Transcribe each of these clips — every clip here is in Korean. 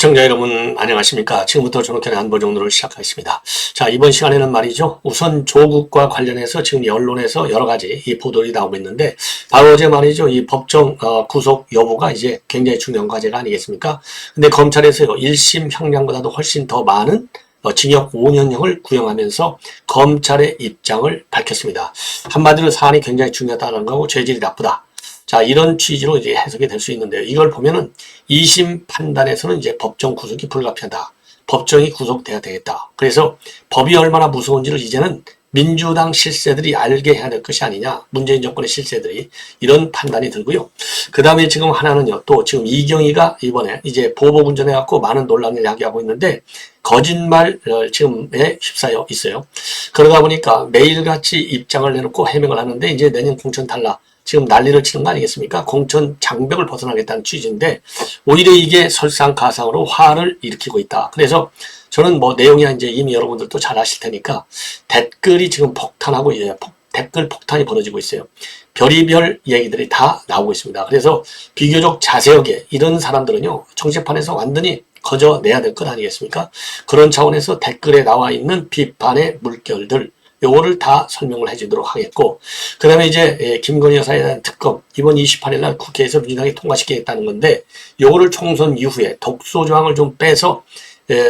시청자 여러분 안녕하십니까. 지금부터 존엄견의 안보정도를 시작하겠습니다. 자, 이번 시간에는 말이죠, 우선 조국과 관련해서 지금 언론에서 여러 가지 이 보도들이 나오고 있는데, 바로 어제 말이죠, 이 법정 구속 여부가 이제 굉장히 중요한 과제가 아니겠습니까? 근데 검찰에서요, 1심 형량보다도 훨씬 더 많은 징역 5년형을 구형하면서 검찰의 입장을 밝혔습니다. 한마디로 사안이 굉장히 중요하다는 거고 죄질이 나쁘다. 자, 이런 취지로 이제 해석이 될 수 있는데요. 이걸 보면은 2심 판단에서는 이제 법정 구속이 불가피하다. 법정이 구속돼야 되겠다. 그래서 법이 얼마나 무서운지를 이제는 민주당 실세들이 알게 해야 될 것이 아니냐. 문재인 정권의 실세들이 이런 판단이 들고요. 그 다음에 지금 하나는요. 또 지금 이경희가 이번에 이제 보복 운전해갖고 많은 논란을 야기하고 있는데 거짓말 지금에 휩싸여 있어요. 그러다 보니까 매일같이 입장을 내놓고 해명을 하는데 이제 내년 공천 탈락. 지금 난리를 치는 거 아니겠습니까? 공천 장벽을 벗어나겠다는 취지인데 오히려 이게 설상가상으로 화를 일으키고 있다. 그래서 저는 뭐 내용이 이제 이미 여러분들도 잘 아실 테니까 댓글이 지금 폭탄하고 댓글 폭탄이 벌어지고 있어요. 별의별 얘기들이 다 나오고 있습니다. 그래서 비교적 자세하게 이런 사람들은요, 정치판에서 완전히 거저내야 될 것 아니겠습니까? 그런 차원에서 댓글에 나와 있는 비판의 물결들, 요거를 다 설명을 해주도록 하겠고, 그 다음에 이제 김건희 여사에 대한 특검, 이번 28일 날 국회에서 민주당이 통과시키겠다는 건데, 요거를 총선 이후에 독소 조항을 좀 빼서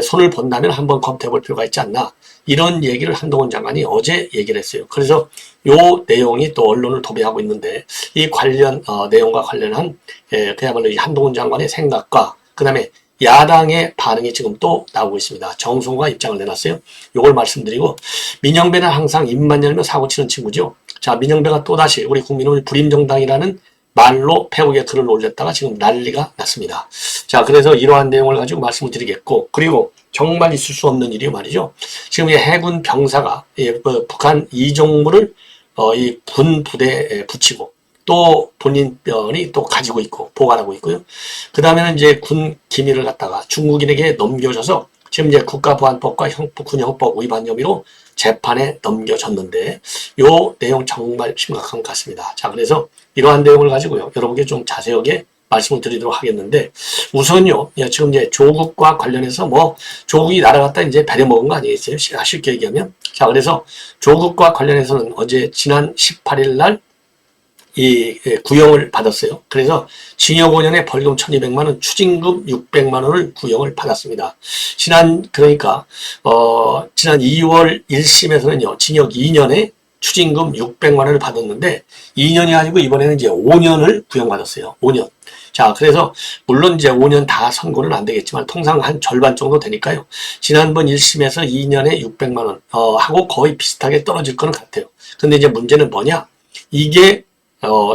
손을 본다면 한번 검토해 볼 필요가 있지 않나, 이런 얘기를 한동훈 장관이 어제 얘기를 했어요. 그래서 요 내용이 또 언론을 도배하고 있는데, 이 관련 내용과 관련한 그야말로 이 한동훈 장관의 생각과 그 다음에 야당의 반응이 지금 또 나오고 있습니다. 정성호가 입장을 내놨어요. 요걸 말씀드리고, 민영배는 항상 입만 열면 사고치는 친구죠. 자, 민영배가 또다시 우리 국민을 불임정당이라는 말로 페북에 글을 올렸다가 지금 난리가 났습니다. 자, 그래서 이러한 내용을 가지고 말씀을 드리겠고, 그리고 정말 있을 수 없는 일이 말이죠. 지금 이 해군 병사가 북한 이종무를 이 군 부대에 붙이고 또 본인 편이 또 가지고 있고 보관하고 있고요. 그 다음에는 이제 군 기밀을 갖다가 중국인에게 넘겨줘서 지금 이제 국가보안법과 군형법 위반 혐의로 재판에 넘겨졌는데 요 내용 정말 심각한 것 같습니다. 자, 그래서 이러한 내용을 가지고요, 여러분께 좀 자세하게 말씀을 드리도록 하겠는데, 우선요, 지금 이제 조국과 관련해서 뭐 조국이 날아갔다 이제 배려먹은 거 아니겠어요? 쉽게 얘기하면. 자, 그래서 조국과 관련해서는 어제 지난 18일 날 이 구형을 받았어요. 그래서 징역 5년에 벌금 1200만 원, 추징금 600만 원을 구형을 받았습니다. 그러니까 지난 2월 1심에서는요, 징역 2년에 추징금 600만 원을 받았는데 2년이 아니고 이번에는 이제 5년을 구형받았어요. 5년. 자, 그래서 물론 이제 5년 다 선고는 안 되겠지만 통상 한 절반 정도 되니까요. 지난번 1심에서 2년에 600만 원 하고 거의 비슷하게 떨어질 거는 같아요. 근데 이제 문제는 뭐냐? 이게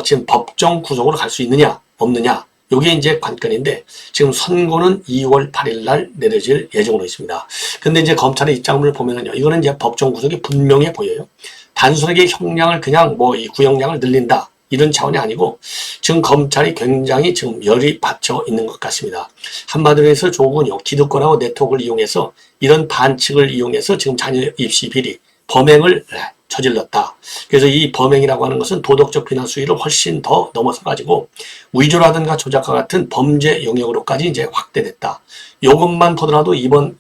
지금 법정 구속으로 갈 수 있느냐 없느냐, 요게 이제 관건인데, 지금 선고는 2월 8일 날 내려질 예정으로 있습니다. 근데 이제 검찰의 입장을 보면은요, 이거는 이제 법정 구속이 분명해 보여요. 단순하게 형량을 그냥 뭐 이 구형량을 늘린다, 이런 차원이 아니고 지금 검찰이 굉장히 지금 열이 받쳐 있는 것 같습니다. 한마디로 해서 조국은요, 기득권하고 네트워크를 이용해서 이런 반칙을 이용해서 지금 자녀 입시 비리 범행을 저질렀다. 그래서 이 범행이라고 하는 것은 도덕적 비난 수위를 훨씬 더 넘어서가지고 위조라든가 조작과 같은 범죄 영역으로까지 이제 확대됐다. 이것만 보더라도 이번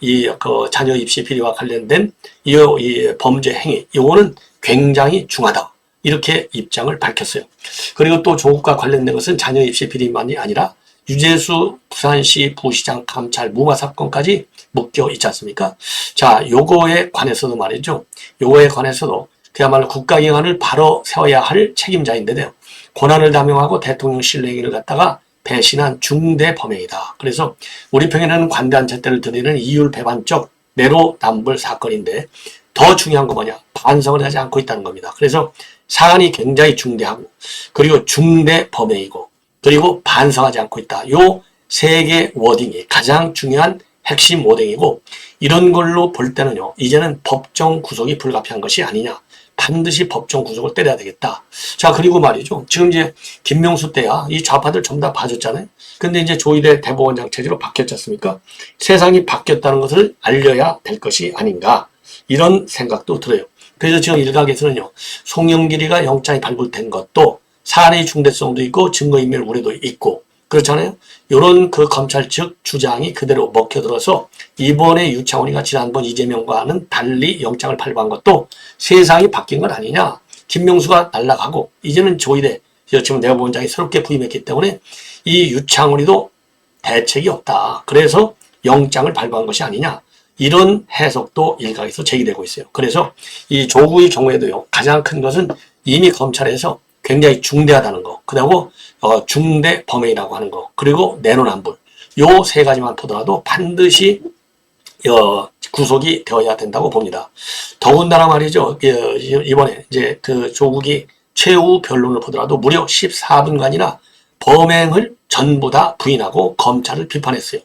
자녀 입시 비리와 관련된 이 범죄 행위, 이거는 굉장히 중하다. 이렇게 입장을 밝혔어요. 그리고 또 조국과 관련된 것은 자녀 입시 비리만이 아니라 유재수 부산시 부시장 감찰 무마 사건까지 묶여 있지 않습니까? 자, 요거에 관해서도 말이죠. 요거에 관해서도 그야말로 국가기관을 바로 세워야 할 책임자인데요, 권한을 남용하고 대통령 신뢰행위를 갖다가 배신한 중대 범행이다. 그래서 우리 평에는 관대한 잣대를 드리는 이율배반적 내로남불 사건인데, 더 중요한 거 뭐냐? 반성을 하지 않고 있다는 겁니다. 그래서 사안이 굉장히 중대하고, 그리고 중대 범행이고, 그리고 반성하지 않고 있다. 요 세 개 워딩이 가장 중요한 핵심 워딩이고, 이런 걸로 볼 때는요, 이제는 법정 구속이 불가피한 것이 아니냐. 반드시 법정 구속을 때려야 되겠다. 자, 그리고 말이죠. 지금 이제 김명수 때야 이 좌파들 전부 다 봐줬잖아요. 근데 이제 조희대 대법원장 체제로 바뀌었지 않습니까? 세상이 바뀌었다는 것을 알려야 될 것이 아닌가. 이런 생각도 들어요. 그래서 지금 일각에서는요, 송영길이가 영장이 발부된 것도 사안의 중대성도 있고 증거인멸 우려도 있고 그렇잖아요. 이런 그 검찰 측 주장이 그대로 먹혀들어서 이번에 유창훈이가 지난번 이재명과는 달리 영장을 발부한 것도 세상이 바뀐 건 아니냐. 김명수가 날아가고 이제는 조희대 지금 대법원장이 새롭게 부임했기 때문에 이 유창훈이도 대책이 없다. 그래서 영장을 발부한 것이 아니냐. 이런 해석도 일각에서 제기되고 있어요. 그래서 이 조국의 경우에도요, 가장 큰 것은 이미 검찰에서 굉장히 중대하다는 거, 그리고 중대 범행이라고 하는 거, 그리고 내로남불, 요 세 가지만 보더라도 반드시 구속이 되어야 된다고 봅니다. 더군다나 말이죠, 이번에 이제 그 조국이 최후 변론을 보더라도 무려 14분간이나 범행을 전부 다 부인하고 검찰을 비판했어요.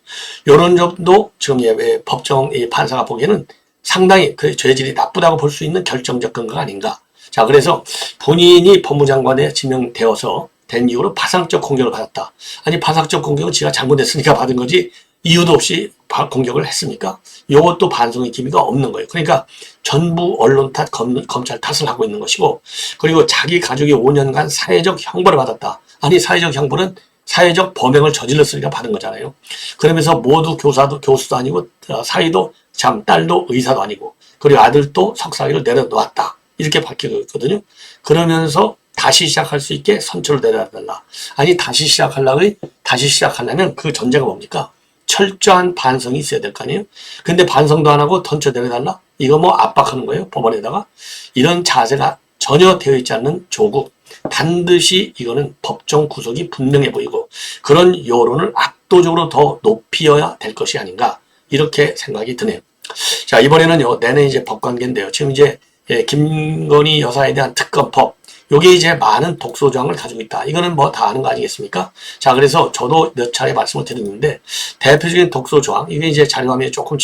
이런 점도 지금 법정 판사가 보기에는 상당히 그 죄질이 나쁘다고 볼 수 있는 결정적 근거가 아닌가. 자, 그래서 본인이 법무장관에 지명되어서 된 이후로 파상적 공격을 받았다. 아니, 파상적 공격은 지가 잘못했으니까 받은 거지 이유도 없이 공격을 했습니까? 이것도 반성의 기미가 없는 거예요. 그러니까 전부 언론 탓, 검찰 탓을 하고 있는 것이고, 그리고 자기 가족이 5년간 사회적 형벌을 받았다. 아니, 사회적 형벌은 사회적 범행을 저질렀으니까 받은 거잖아요. 그러면서 모두 교수도 아니고 사위도 참 딸도 의사도 아니고, 그리고 아들도 석사위를 내려놓았다. 이렇게 밝혀졌거든요. 그러면서 다시 시작할 수 있게 선처를 내려달라. 아니, 다시 시작하려면 그 전제가 뭡니까? 철저한 반성이 있어야 될 거 아니에요? 근데 반성도 안 하고 던져 내려달라? 이거 뭐 압박하는 거예요? 법원에다가? 이런 자세가 전혀 되어 있지 않는 조국. 반드시 이거는 법정 구속이 분명해 보이고 그런 여론을 압도적으로 더 높여야 될 것이 아닌가. 이렇게 생각이 드네요. 자, 이번에는요, 내내 이제 법관계인데요. 지금 이제 김건희 여사에 대한 특검법, 요게 이제 많은 독소조항을 가지고 있다. 이거는 뭐 다 아는 거 아니겠습니까? 자, 그래서 저도 몇 차례 말씀을 드렸는데, 대표적인 독소조항, 이게 이제 자료화면에 조금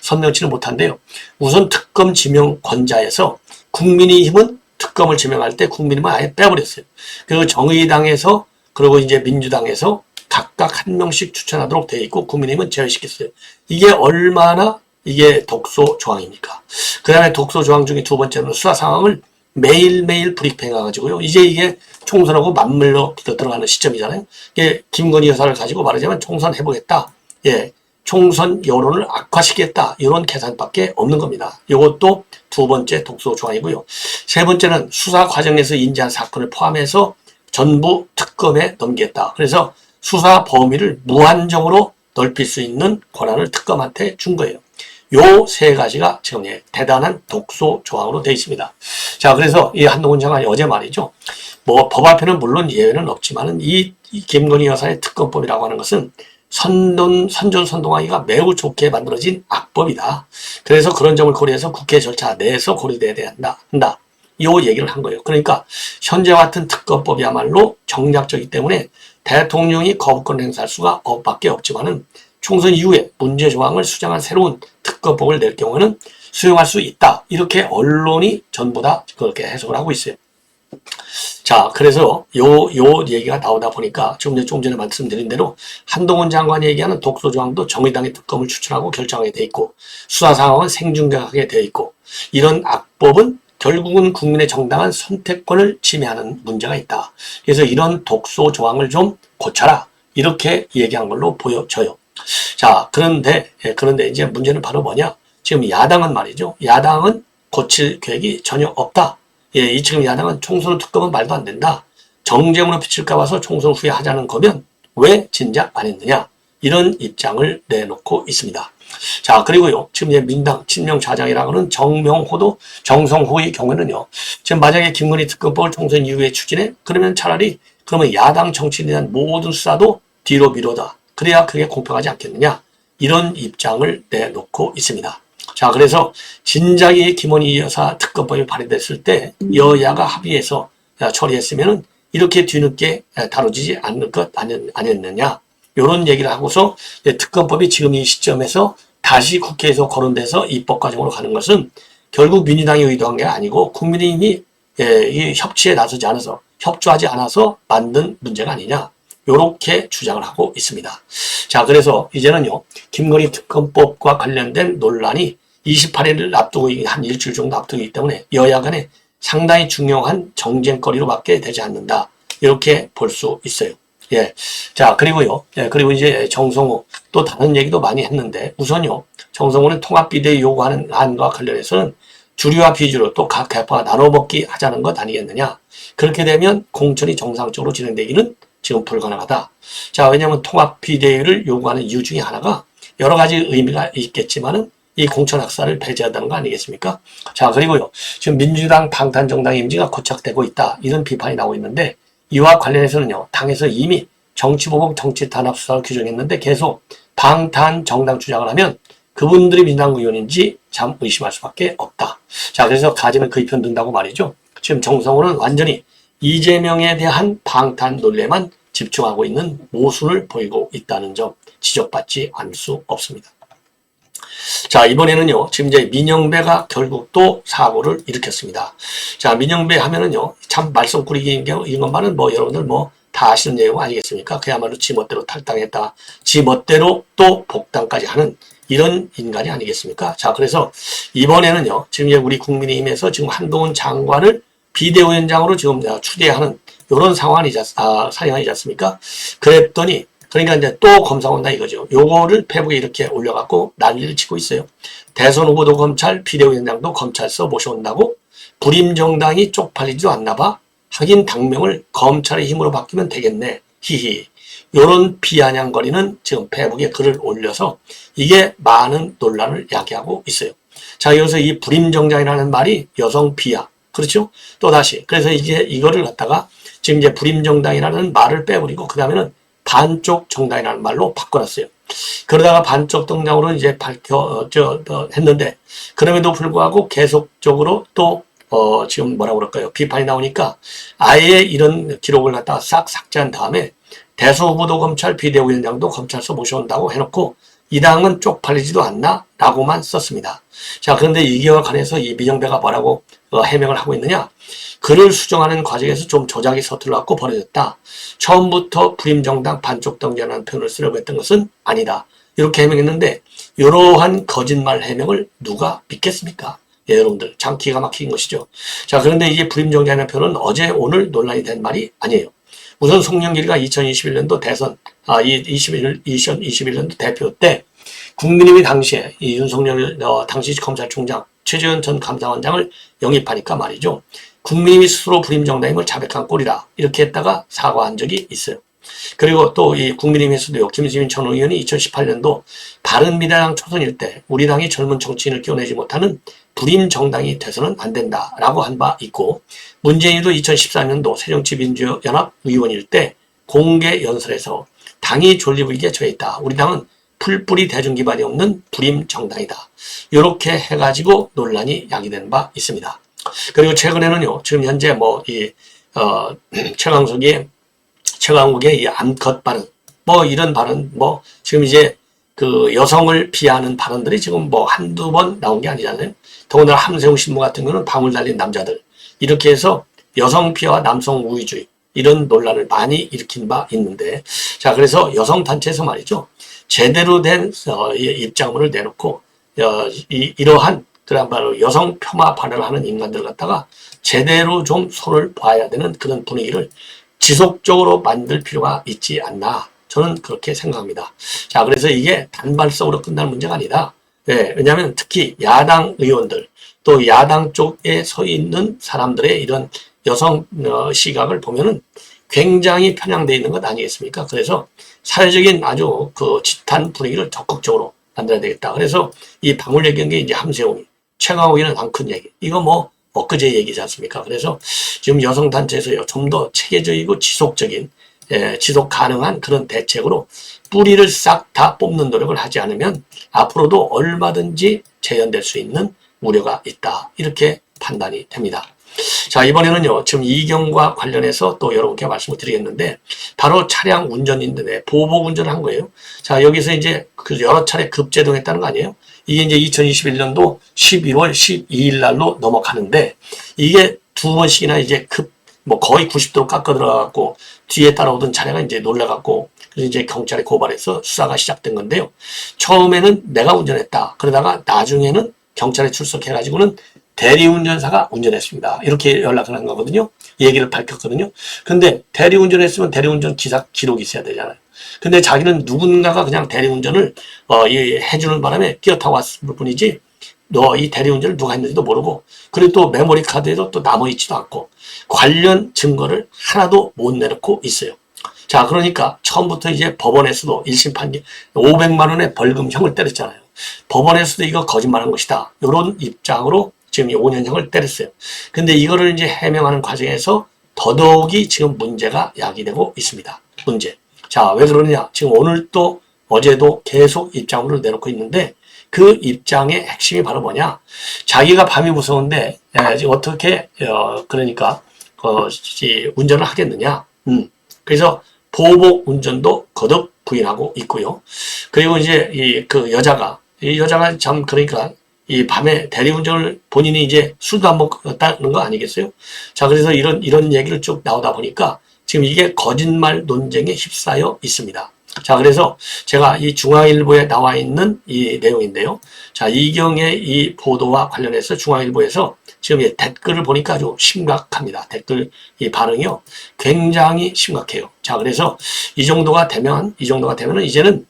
선명치는 못한데요. 우선 특검 지명권자에서 국민의힘은 특검을 지명할 때 국민의힘은 아예 빼버렸어요. 그리고 정의당에서, 그리고 이제 민주당에서 각각 한 명씩 추천하도록 되어 있고, 국민의힘은 제외시켰어요. 이게 얼마나 이게 독소 조항입니까? 그 다음에 독소 조항 중에 두 번째는 수사 상황을 매일매일 브리핑해가지고요. 이제 이게 총선하고 맞물려 들어가는 시점이잖아요. 이게 김건희 여사를 가지고 말하자면 총선 해보겠다. 예. 총선 여론을 악화시키겠다. 이런 계산밖에 없는 겁니다. 이것도 두 번째 독소 조항이고요. 세 번째는 수사 과정에서 인지한 사건을 포함해서 전부 특검에 넘기겠다. 그래서 수사 범위를 무한정으로 넓힐 수 있는 권한을 특검한테 준 거예요. 요 세 가지가 지금 대단한 독소 조항으로 되어 있습니다. 자, 그래서 이 한동훈 장관이 어제 말이죠. 뭐 법 앞에는 물론 예외는 없지만은 이 김건희 여사의 특검법이라고 하는 것은 선전선동하기가 매우 좋게 만들어진 악법이다. 그래서 그런 점을 고려해서 국회 절차 내에서 고려돼야 한다. 요 얘기를 한 거예요. 그러니까 현재와 같은 특검법이야말로 정략적이기 때문에 대통령이 거부권 행사할 수가 밖에 없지만은 총선 이후에 문제 조항을 수정한 새로운 특검법을 낼 경우에는 수용할 수 있다. 이렇게 언론이 전부 다 그렇게 해석을 하고 있어요. 자, 그래서 요 얘기가 나오다 보니까 좀 전에 말씀드린 대로 한동훈 장관이 얘기하는 독소 조항도 정의당이 특검을 추천하고 결정하게 돼 있고 수사 상황은 생중계하게 돼 있고 이런 악법은 결국은 국민의 정당한 선택권을 침해하는 문제가 있다. 그래서 이런 독소 조항을 좀 고쳐라. 이렇게 얘기한 걸로 보여져요. 자, 그런데 이제 문제는 바로 뭐냐? 지금 야당은 말이죠. 야당은 고칠 계획이 전혀 없다. 이 지금 야당은 총선 특검은 말도 안 된다. 정쟁으로 비칠까 봐서 총선 후에 하자는 거면 왜 진작 안 했느냐? 이런 입장을 내놓고 있습니다. 자, 그리고요. 지금 이제 민당 친명 좌장이라고 하는 정성호의 경우는요. 지금 만약에 김건희 특검법을 총선 이후에 추진해? 그러면 야당 정치인에 대한 모든 수사도 뒤로 미뤄다. 그래야 그게 공평하지 않겠느냐. 이런 입장을 내놓고 있습니다. 자, 그래서 진작에 김건희 여사 특검법이 발의됐을 때 여야가 합의해서 처리했으면은 이렇게 뒤늦게 다뤄지지 않을 것 아니었느냐. 이런 얘기를 하고서 특검법이 지금 이 시점에서 다시 국회에서 거론돼서 입법 과정으로 가는 것은 결국 민주당이 의도한 게 아니고 국민의힘이 이 협치에 나서지 않아서 협조하지 않아서 만든 문제가 아니냐 이렇게 주장을 하고 있습니다. 자, 그래서 이제는요 김건희 특검법과 관련된 논란이 28일을 앞두고 한 일주일 정도 앞두기 때문에 여야 간에 상당히 중요한 정쟁거리로밖에 되지 않는다 이렇게 볼 수 있어요. 예. 자, 그리고요. 예, 그리고 이제 정성호 또 다른 얘기도 많이 했는데 우선요. 정성호는 통합비대위 요구하는 안과 관련해서는 주류와 비주류 또 각 개파가 나눠먹기 하자는 것 아니겠느냐. 그렇게 되면 공천이 정상적으로 진행되기는 지금 불가능하다. 자, 왜냐하면 통합비대위를 요구하는 이유 중에 하나가 여러 가지 의미가 있겠지만은 이 공천 학살을 배제한다는 거 아니겠습니까? 자, 그리고요. 지금 민주당 방탄정당 임지가 고착되고 있다. 이런 비판이 나오고 있는데 이와 관련해서는요. 당에서 이미 정치보복 정치탄압수사를 규정했는데 계속 방탄정당 주장을 하면 그분들이 민주당 의원인지 참 의심할 수밖에 없다. 자, 그래서 가지는 그 편 든다고 말이죠. 지금 정성호는 완전히 이재명에 대한 방탄 논리에만 집중하고 있는 모순을 보이고 있다는 점 지적받지 않을 수 없습니다. 자, 이번에는요, 지금 이제 민영배가 결국 또 사고를 일으켰습니다. 자, 민영배 하면은요, 참 말썽꾸리기인 것만은 뭐 여러분들 뭐 다 아시는 내용 아니겠습니까? 그야말로 지 멋대로 탈당했다. 지 멋대로 또 복당까지 하는 이런 인간이 아니겠습니까? 자, 그래서 이번에는요, 지금 이제 우리 국민의힘에서 지금 한동훈 장관을 비대위원장으로 지금 추대하는 이런 상황이지 않습니까? 그랬더니 그러니까 이제 또 검사 온다 이거죠. 요거를 페북에 이렇게 올려갖고 난리를 치고 있어요. 대선 후보도 검찰, 비대위원장도 검찰서 모셔온다고 불임정당이 쪽팔리지도 않나 봐. 하긴 당명을 검찰의 힘으로 바뀌면 되겠네. 히히. 요런 비아냥거리는 지금 페북에 글을 올려서 이게 많은 논란을 야기하고 있어요. 자, 여기서 이 불임정당이라는 말이 여성 비하. 그렇죠? 또 다시. 그래서 이제 이거를 갖다가 지금 이제 불임정당이라는 말을 빼버리고 그 다음에는 반쪽 정당이라는 말로 바꿔놨어요. 그러다가 반쪽 정당으로 이제 했는데, 그럼에도 불구하고 계속적으로 또, 지금 뭐라고 그럴까요? 비판이 나오니까 아예 이런 기록을 갖다가 싹 삭제한 다음에 대선 후보도 검찰, 비대위원장도 검찰서 모셔온다고 해놓고 이 당은 쪽팔리지도 않나? 라고만 썼습니다. 자, 그런데 이기와 관해서 이 민영배가 뭐라고 해명을 하고 있느냐? 글을 수정하는 과정에서 좀 조작이 서툴러갖고 벌어졌다. 처음부터 불임정당 반쪽당이라는 표현을 쓰려고 했던 것은 아니다. 이렇게 해명했는데 이러한 거짓말 해명을 누가 믿겠습니까? 예, 여러분들 참 기가 막힌 것이죠. 자, 그런데 이게 불임정당이라는 표현은 어제 오늘 논란이 된 말이 아니에요. 우선 송영길이가 2021년도 대선 2021년도 대표 때 국민의힘이 당시에 이 윤석열 당시 검찰총장 최재현 전 감사원장을 영입하니까 말이죠. 국민의힘이 스스로 불임정당임을 자백한 꼴이라 이렇게 했다가 사과한 적이 있어요. 그리고 또 이 국민의힘에서도요. 김수민 전 의원이 2018년도 바른미래당 초선일 때 우리 당이 젊은 정치인을 끼워내지 못하는 불임정당이 돼서는 안 된다라고 한 바 있고 문재인도 2014년도 새정치민주연합 의원일 때 공개 연설에서 당이 존립위기에 처해 있다. 우리 당은 풀뿌리 대중 기반이 없는 불임정당이다. 이렇게 해가지고 논란이 야기된 바 있습니다. 그리고 최근에는요, 지금 현재 최강욱의 이 암컷 발언, 이런 발언, 지금 이제 그 여성을 비하하는 발언들이 지금 한두 번 나온 게 아니잖아요. 더군다나 함세웅 신부 같은 경우는 방울 달린 남자들. 이렇게 해서 여성 피해와 남성 우위주의, 이런 논란을 많이 일으킨 바 있는데, 자, 그래서 여성단체에서 말이죠. 제대로 된 입장문을 내놓고, 이러한 바로 여성 폄하 발언을 하는 인간들 갖다가 제대로 좀 손을 봐야 되는 그런 분위기를 지속적으로 만들 필요가 있지 않나 저는 그렇게 생각합니다. 자, 그래서 이게 단발성으로 끝날 문제가 아니다. 네, 왜냐하면 특히 야당 의원들 또 야당 쪽에 서 있는 사람들의 이런 여성 시각을 보면은 굉장히 편향되어 있는 것 아니겠습니까? 그래서 사회적인 아주 그 짙은 분위기를 적극적으로 만들어야 되겠다. 그래서 이 방울 얘기한 게 이제 함세웅이, 최강욱이는 앙큰 얘기. 이거 엊그제 얘기지 않습니까? 그래서 지금 여성단체에서요, 좀 더 체계적이고 지속적인, 지속 가능한 그런 대책으로 뿌리를 싹 다 뽑는 노력을 하지 않으면 앞으로도 얼마든지 재현될 수 있는 우려가 있다. 이렇게 판단이 됩니다. 자, 이번에는요, 지금 이경과 관련해서 또 여러분께 말씀을 드리겠는데, 바로 차량 운전인데, 보복 운전을 한 거예요. 자, 여기서 이제 그 여러 차례 급제동했다는 거 아니에요? 이게 이제 2021년도 11월 12일 날로 넘어가는데, 이게 두 번씩이나 이제 거의 90도로 깎아 들어가고, 뒤에 따라오던 차량가 이제 놀라갖고, 그래서 이제 경찰에 고발해서 수사가 시작된 건데요. 처음에는 내가 운전했다. 그러다가 나중에는 경찰에 출석해가지고는 대리운전사가 운전했습니다. 이렇게 연락을 한 거거든요. 얘기를 밝혔거든요. 근데 대리운전했으면 대리운전 기사 기록이 있어야 되잖아요. 근데 자기는 누군가가 그냥 대리운전을 해주는 바람에 끼어타고 왔을 뿐이지 너 이 대리운전을 누가 했는지도 모르고 그리고 또 메모리 카드에도 또 남아있지도 않고 관련 증거를 하나도 못 내놓고 있어요. 자, 그러니까 처음부터 이제 법원에서도 1심 판결 500만 원의 벌금형을 때렸잖아요. 법원에서도 이거 거짓말한 것이다. 이런 입장으로 지금 5년형을 때렸어요. 근데 이거를 이제 해명하는 과정에서 더더욱이 지금 문제가 야기되고 있습니다. 문제. 자, 왜 그러느냐? 지금 오늘 또 어제도 계속 입장으로 내놓고 있는데 그 입장의 핵심이 바로 뭐냐? 자기가 밤이 무서운데 어떻게 그러니까 운전을 하겠느냐? 그래서 보복 운전도 거듭 부인하고 있고요. 그리고 이제 이 여자가 참 그러니까 이 밤에 대리운전을 본인이 이제 술도 안 먹었다는 거 아니겠어요? 자, 그래서 이런 얘기를 쭉 나오다 보니까 지금 이게 거짓말 논쟁에 휩싸여 있습니다. 자, 그래서 제가 이 중앙일보에 나와 있는 이 내용인데요. 자, 이경의 이 보도와 관련해서 중앙일보에서 지금 댓글을 보니까 아주 심각합니다. 댓글 이 반응이요. 굉장히 심각해요. 자, 그래서 이 정도가 되면은 이제는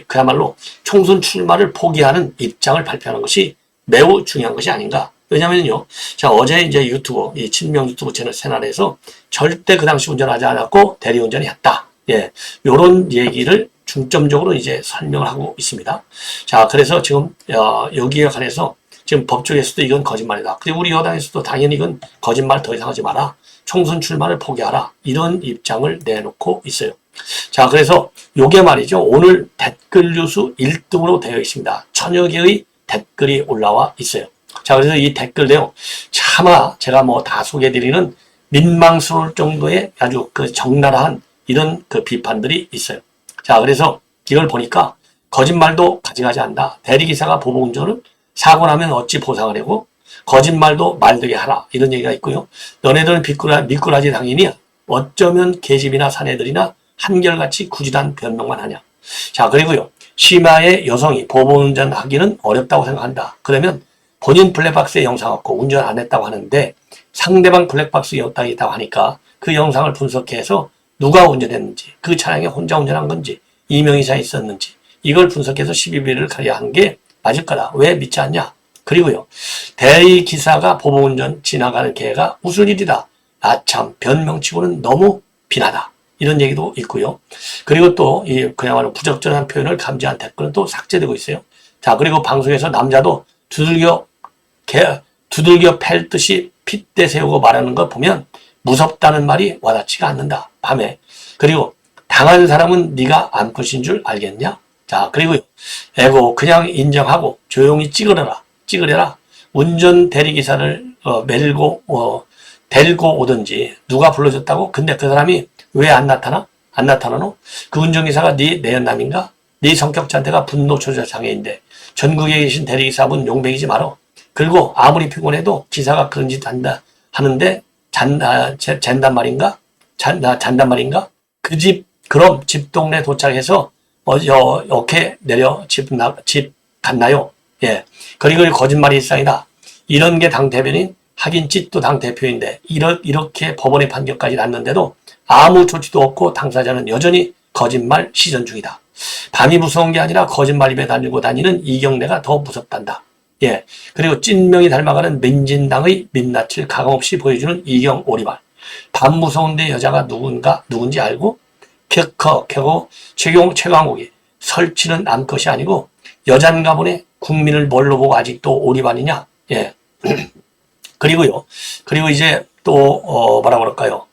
그야말로 총선 출마를 포기하는 입장을 발표하는 것이 매우 중요한 것이 아닌가. 왜냐면요. 자, 어제 이제 유튜브, 이 친명 유튜브 채널 새날에서 절대 그 당시 운전하지 않았고 대리운전이 했다. 예. 요런 얘기를 중점적으로 이제 설명을 하고 있습니다. 자, 그래서 지금, 여기에 관해서 지금 법조에서도 이건 거짓말이다. 그리고 우리 여당에서도 당연히 이건 거짓말 더 이상 하지 마라. 총선 출마를 포기하라. 이런 입장을 내놓고 있어요. 자, 그래서 요게 말이죠. 오늘 댓글 뉴스 1등으로 되어 있습니다. 1000여 개의 댓글이 올라와 있어요. 자, 그래서 이 댓글 내용 차마 제가 다 소개해드리는 민망스러울 정도의 아주 적나라한 이런 비판들이 있어요. 자, 그래서 이걸 보니까 거짓말도 가져가지 않는다. 대리기사가 보복운전을 사고 나면 어찌 보상을 하고 거짓말도 말되게 하라. 이런 얘기가 있고요. 너네들은 미꾸라지 당연히 어쩌면 계집이나 사내들이나 한결같이 구지단 변명만 하냐. 자, 그리고요. 심야에 여성이 보복운전 하기는 어렵다고 생각한다. 그러면 본인 블랙박스에 영상 없고 운전 안 했다고 하는데 상대방 블랙박스에 영상이 있다고 하니까 그 영상을 분석해서 누가 운전했는지, 그 차량에 혼자 운전한 건지, 이명의사 있었는지 이걸 분석해서 12비를 가려야 하는 게 맞을 거다. 왜 믿지 않냐? 그리고요. 대리기사가 보복운전 지나가는 개가 웃을 일이다. 참 변명치고는 너무 비나다. 이런 얘기도 있고요. 그리고 또 그야말로 부적절한 표현을 감지한 댓글은 또 삭제되고 있어요. 자, 그리고 방송에서 남자도 두들겨 팰 듯이 핏대 세우고 말하는 거 보면 무섭다는 말이 와닿지가 않는다. 밤에. 그리고 당한 사람은 네가 암컷인 줄 알겠냐? 자, 그리고요. 그냥 인정하고 조용히 찍으려라. 운전 대리기사를 데리고 오든지 누가 불러줬다고? 근데 그 사람이 왜 안 나타나? 안 나타나노? 그 운전기사가 네 내연남인가? 네 성격 자체가 분노 조절 장애인데 전국에 계신 대리기사분 용백이지 마라. 그리고 아무리 피곤해도 기사가 그런 짓 한다 하는데 잔단 말인가? 잔단 말인가? 그럼 집 동네 도착해서 어떻게 내려 집 갔나요? 예. 그리고 거짓말이 일상이다. 이런 게 당 대변인 하긴 찢도 당 대표인데 이렇게 법원의 판결까지 났는데도 아무 조치도 없고 당사자는 여전히 거짓말 시전 중이다. 밤이 무서운 게 아니라 거짓말 입에 달리고 다니는 이경래가 더 무섭단다. 예. 그리고 찐명이 닮아가는 민진당의 민낯을 가감없이 보여주는 이경 오리발. 밤 무서운데 여자가 누군지 알고 켜고 최강욱이 설치는 암컷이 아니고 여잔가 보네. 국민을 뭘로 보고 아직도 오리발이냐. 예. 그리고요. 그리고 이제 또 뭐라 그럴까요?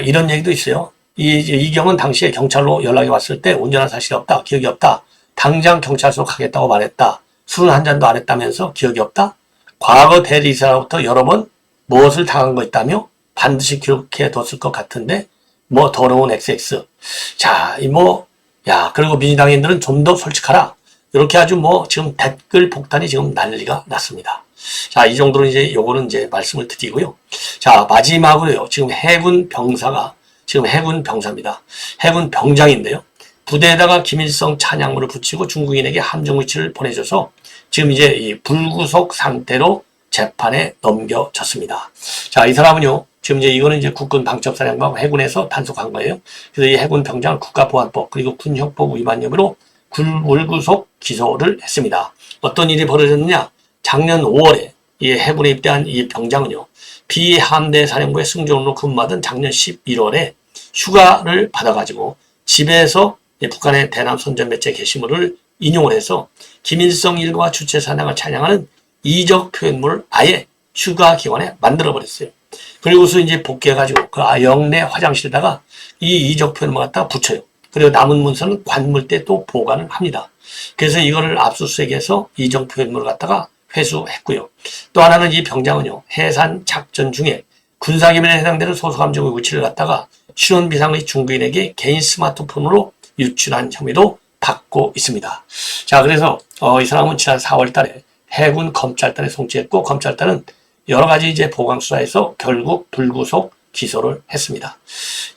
이런 얘기도 있어요. 이경은 당시에 경찰로 연락이 왔을 때 운전한 사실이 없다. 기억이 없다. 당장 경찰서로 가겠다고 말했다. 술은 한 잔도 안 했다면서 기억이 없다. 과거 대리기사로부터 여러 번 무엇을 당한 거 있다며 반드시 기록해 뒀을 것 같은데 뭐 더러운 XX. 자, 그리고 민주당인들은 좀 더 솔직하라. 이렇게 아주 지금 댓글 폭탄이 지금 난리가 났습니다. 자, 이 정도로 이제 요거는 이제 말씀을 드리고요. 자, 마지막으로요. 지금 해군 병사가, 지금 해군 병사입니다. 해군 병장인데요. 부대에다가 김일성 찬양물을 붙이고 중국인에게 함정 위치를 보내줘서 지금 이제 이 불구속 상태로 재판에 넘겨졌습니다. 자, 이 사람은요. 지금 이제 이거는 이제 국군 방첩사령부하고 해군에서 단속한 거예요. 그래서 이 해군 병장을 국가보안법 그리고 군형법 위반 혐의로 불구속 기소를 했습니다. 어떤 일이 벌어졌느냐? 작년 5월에 이 해군에 입대한 이 병장은요. 비함대 사령부의 승조원으로 근무하던 작년 11월에 휴가를 받아가지고 집에서 북한의 대남 선전 매체 게시물을 인용을 해서 김일성 일과 주체 사냥을 찬양하는 이적 표현물을 아예 휴가 기간에 만들어버렸어요. 그리고서 이제 복귀해가지고 그 영내 화장실에다가 이 이적 표현물 갖다가 붙여요. 그리고 남은 문서는 관물대 또 보관을 합니다. 그래서 이거를 압수수색해서 이적 표현물을 갖다가 회수했고요. 또 하나는 이 병장은요. 해산 작전 중에 군사기밀에 해당되는 소소함정의 위치를 갖다가 신원비상의 중국인에게 개인 스마트폰으로 유출한 혐의도 받고 있습니다. 자, 그래서 이 사람은 지난 4월 달에 해군 검찰단에 송치했고 검찰단은 여러 가지 이제 보강 수사에서 결국 불구속 기소를 했습니다.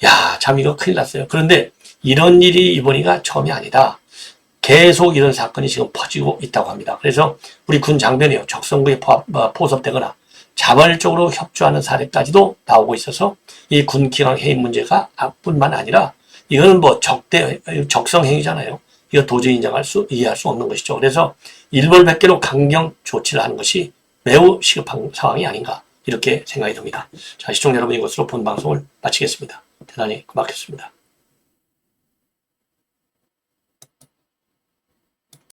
야, 참 이거 큰일 났어요. 그런데 이런 일이 이번이가 처음이 아니다. 계속 이런 사건이 지금 퍼지고 있다고 합니다. 그래서 우리 군 장병이요. 적성구에 포섭되거나 자발적으로 협조하는 사례까지도 나오고 있어서 이 군기강 해임 문제가 뿐만 아니라 이거는 적성행위잖아요. 이거 도저히 이해할 수 없는 것이죠. 그래서 일벌백계로 강경 조치를 하는 것이 매우 시급한 상황이 아닌가 이렇게 생각이 듭니다. 자, 시청자 여러분 이것으로 본 방송을 마치겠습니다. 대단히 고맙겠습니다.